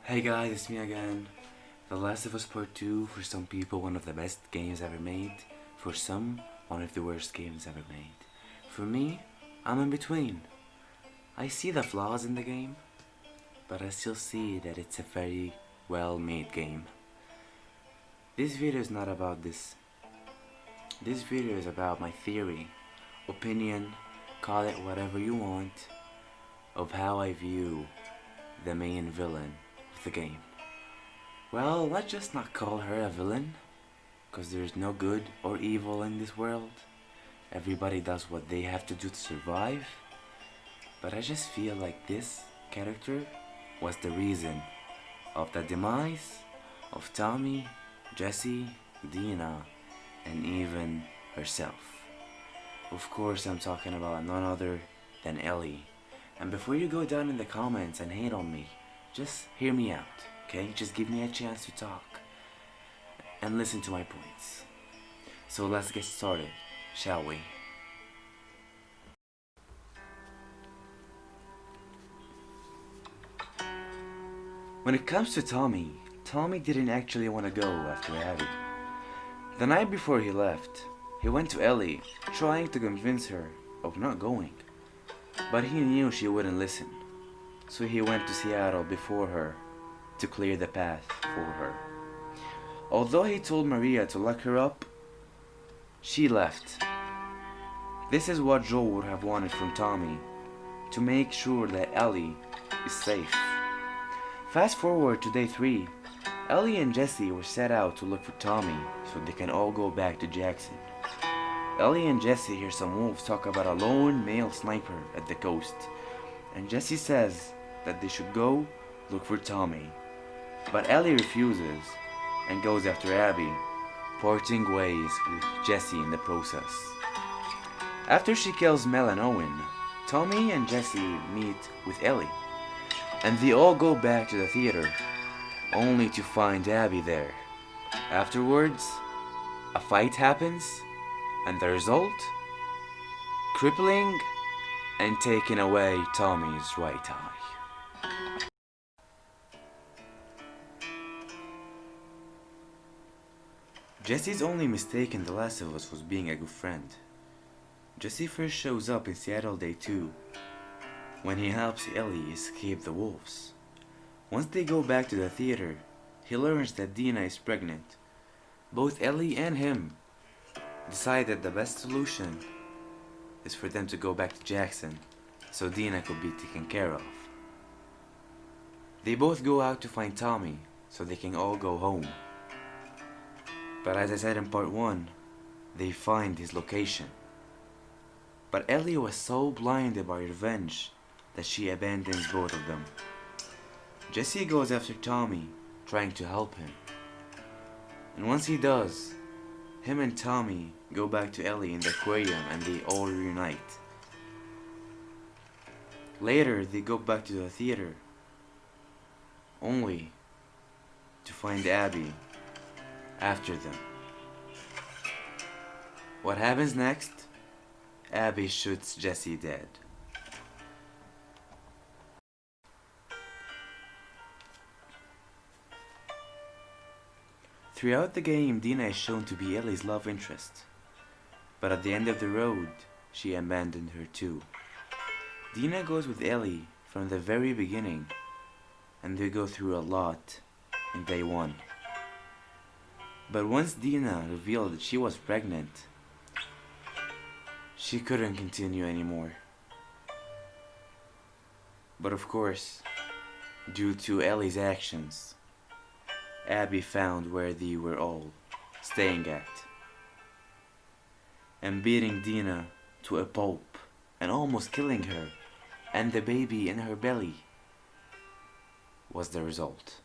Hey guys, it's me again. The Last of Us Part 2, for some people one of the best games ever made, for some one of the worst games ever made. For me, I'm in between. I see the flaws in the game, but I still see that it's a very well made game. This video is not about this. This video is about my theory, opinion, call it whatever you want, of how I view the main villain of the game. Well, let's just not call her a villain, because there's no good or evil in this world. Everybody does what they have to do to survive. But I just feel like this character was the reason of the demise of Tommy, Jesse, Dina, and even herself. Of course, I'm talking about none other than Ellie. And before you go down in the comments and hate on me, just hear me out, okay? Just give me a chance to talk and listen to my points. So let's get started, shall we? When it comes to Tommy didn't actually want to go after Abby. The night before he left, he went to Ellie, trying to convince her of not going. But he knew she wouldn't listen, so he went to Seattle before her to clear the path for her. Although he told Maria to lock her up, she left. This is what Joel would have wanted from Tommy, to make sure that Ellie is safe. Fast forward to day 3, Ellie and Jesse were set out to look for Tommy so they can all go back to Jackson. Ellie and Jesse hear some wolves talk about a lone male sniper at the coast, and Jesse says that they should go look for Tommy. But Ellie refuses and goes after Abby, parting ways with Jesse in the process. After she kills Mel and Owen, Tommy and Jesse meet with Ellie, and they all go back to the theater, only to find Abby there. Afterwards, a fight happens, and the result? Crippling and taking away Tommy's right eye. Jesse's only mistake in The Last of Us was being a good friend. Jesse first shows up in Seattle day 2, when he helps Ellie escape the wolves. Once they go back to the theater, he learns that Dina is pregnant. Both Ellie and him decide that the best solution is for them to go back to Jackson so Dina could be taken care of. They both go out to find Tommy so they can all go home. But as I said in part 1, they find his location. But Ellie was so blinded by revenge that she abandons both of them. Jesse goes after Tommy, trying to help him. And once he does, him and Tommy go back to Ellie in the aquarium and they all reunite. Later, they go back to the theater, only to find Abby after them. What happens next? Abby shoots Jesse dead. Throughout the game, Dina is shown to be Ellie's love interest, but at the end of the road, she abandoned her too. Dina goes with Ellie from the very beginning, and they go through a lot in day 1. But once Dina revealed that she was pregnant, she couldn't continue anymore. But of course, due to Ellie's actions, Abby found where they were all staying at, and beating Dina to a pulp and almost killing her and the baby in her belly was the result.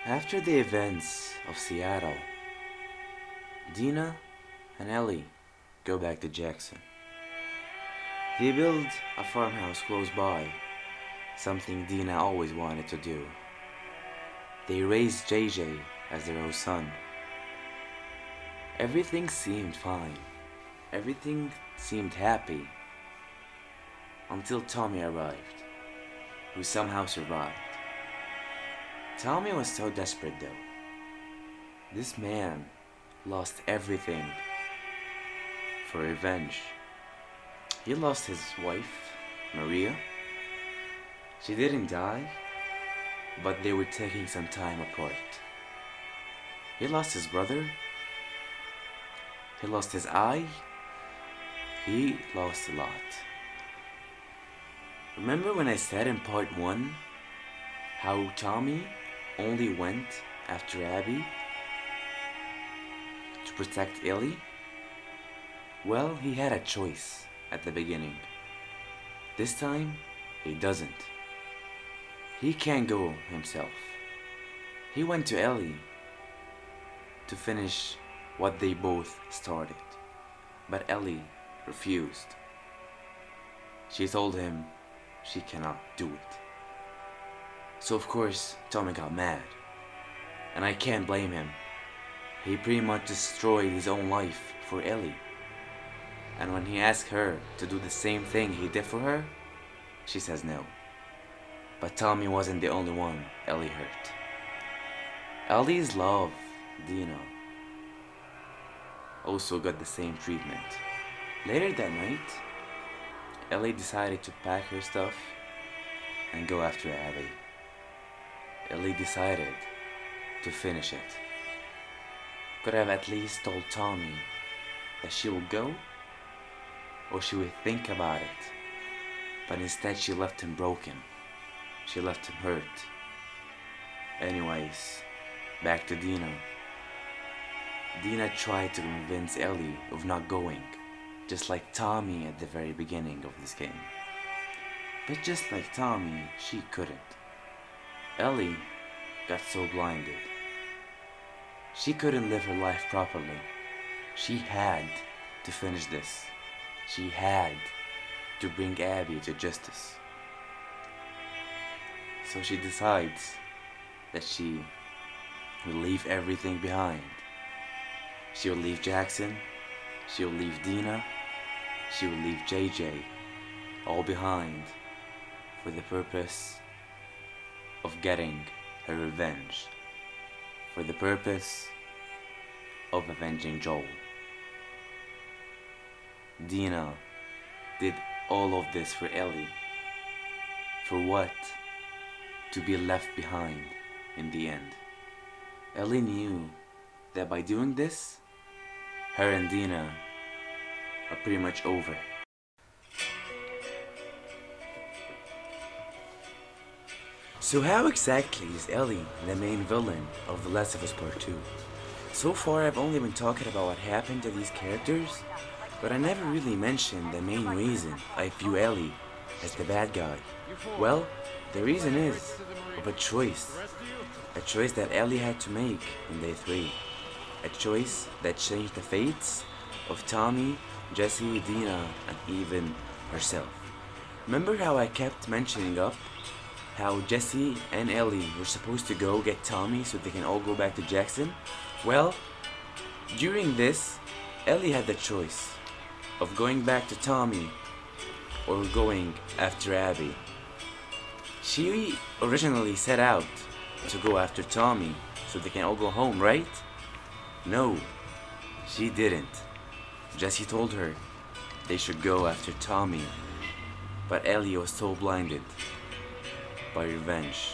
After the events of Seattle, Dina and Ellie go back to Jackson. They build a farmhouse close by, something Dina always wanted to do. They raised JJ as their own son. Everything seemed fine. Everything seemed happy until Tommy arrived, who somehow survived. Tommy was so desperate though. This man lost everything for revenge. He lost his wife, Maria. She didn't die, but they were taking some time apart. He lost his brother. He lost his eye. He lost a lot. Remember when I said in part 1 how Tommy only went after Abby to protect Ellie? Well, he had a choice at the beginning. This time, he doesn't. He can't go himself. He went to Ellie to finish what they both started. But Ellie refused. She told him she cannot do it. So of course, Tommy got mad. And I can't blame him. He pretty much destroyed his own life for Ellie. And when he asked her to do the same thing he did for her, she says no. But Tommy wasn't the only one Ellie hurt. Ellie's love, Dina, also got the same treatment. Later that night, Ellie decided to pack her stuff and go after Abby. Ellie decided to finish it. Could have at least told Tommy that she would go, or she would think about it. But instead she left him broken. She left him hurt. Anyways, back to Dina. Dina tried to convince Ellie of not going, just like Tommy at the very beginning of this game. But just like Tommy, she couldn't. Ellie got so blinded. She couldn't live her life properly. She had to finish this. She had to bring Abby to justice. So she decides that she will leave everything behind. She will leave Jackson, she will leave Dina, she will leave JJ, all behind for the purpose of getting her revenge, for the purpose of avenging Joel. Dina did all of this for Ellie. For what? To be left behind in the end. Ellie knew that by doing this, her and Dina are pretty much over. So how exactly is Ellie the main villain of The Last of Us Part 2? So far I've only been talking about what happened to these characters, but I never really mentioned the main reason I view Ellie as the bad guy. Well, the reason is of a choice that Ellie had to make in Day 3. A choice that changed the fates of Tommy, Jesse, Dina, and even herself. Remember how I kept mentioning up how Jesse and Ellie were supposed to go get Tommy so they can all go back to Jackson? Well, during this, Ellie had the choice of going back to Tommy or going after Abby. She originally set out to go after Tommy so they can all go home, right? No, she didn't. Jesse told her they should go after Tommy, but Ellie was so blinded by revenge,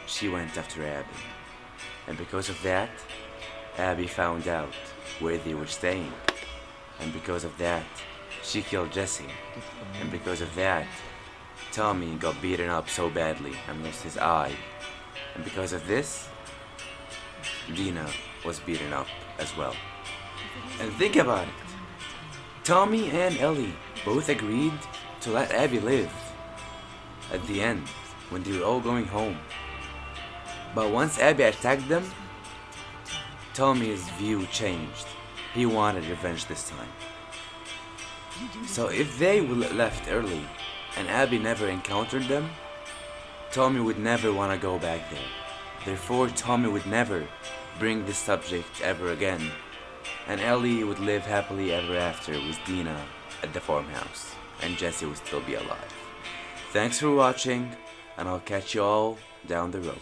she went after Abby. And because of that, Abby found out where they were staying. And because of that, she killed Jesse. And because of that, Tommy got beaten up so badly and lost his eye. And because of this, Dina was beaten up as well. And think about it. Tommy and Ellie both agreed to let Abby live at the end when they were all going home. But once Abby attacked them, Tommy's view changed. He wanted revenge this time. So if they were left early and Abby never encountered them, Tommy would never want to go back there. Therefore, Tommy would never bring this subject ever again and Ellie would live happily ever after with Dina at the farmhouse, and Jesse would still be alive. Thanks for watching, and I'll catch you all down the road.